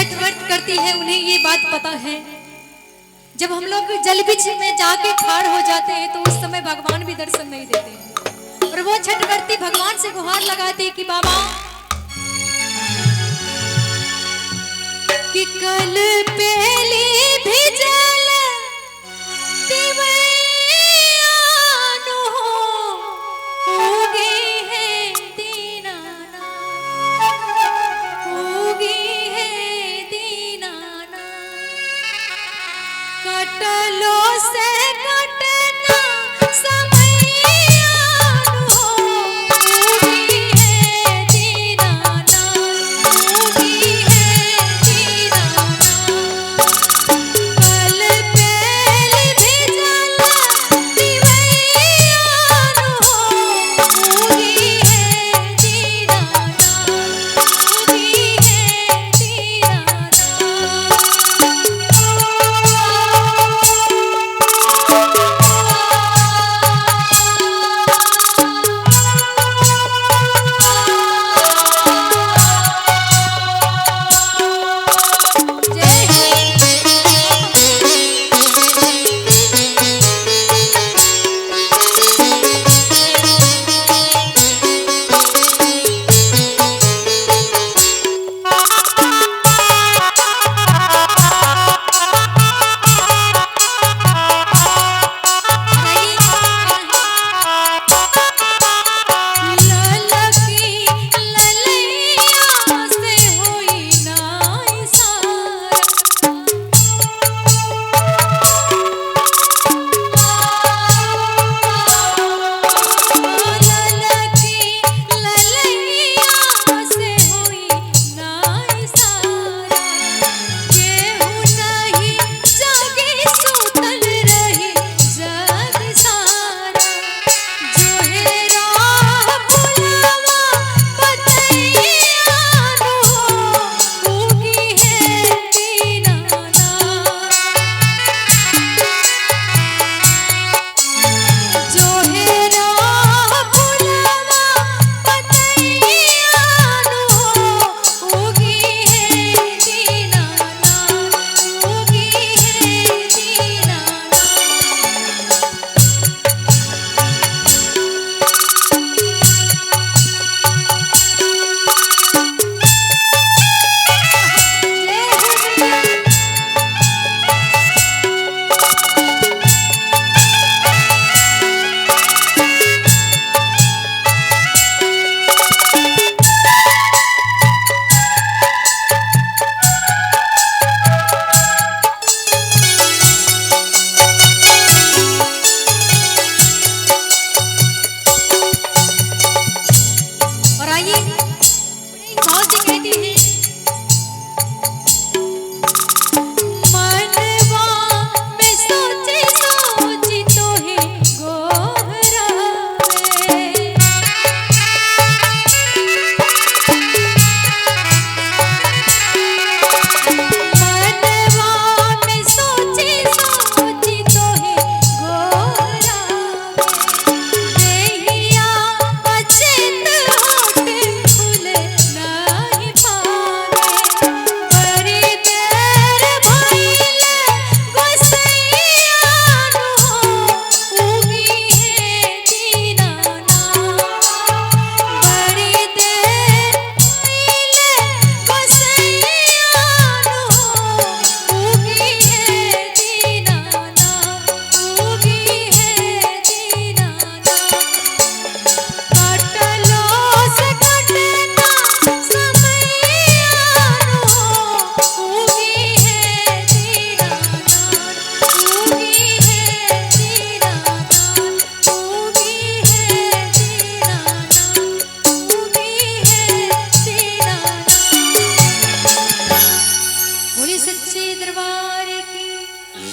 छठ व्रत करती है उन्हें ये बात पता है, जब हम लोग जल बीच में जाके खाड़ हो जाते हैं तो उस समय भगवान भी दर्शन नहीं देते हैं। और वो छठ करती भगवान से गुहार लगाते कि बाबा कि कल पहली भी जल कटलो से कटना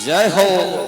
जय हो।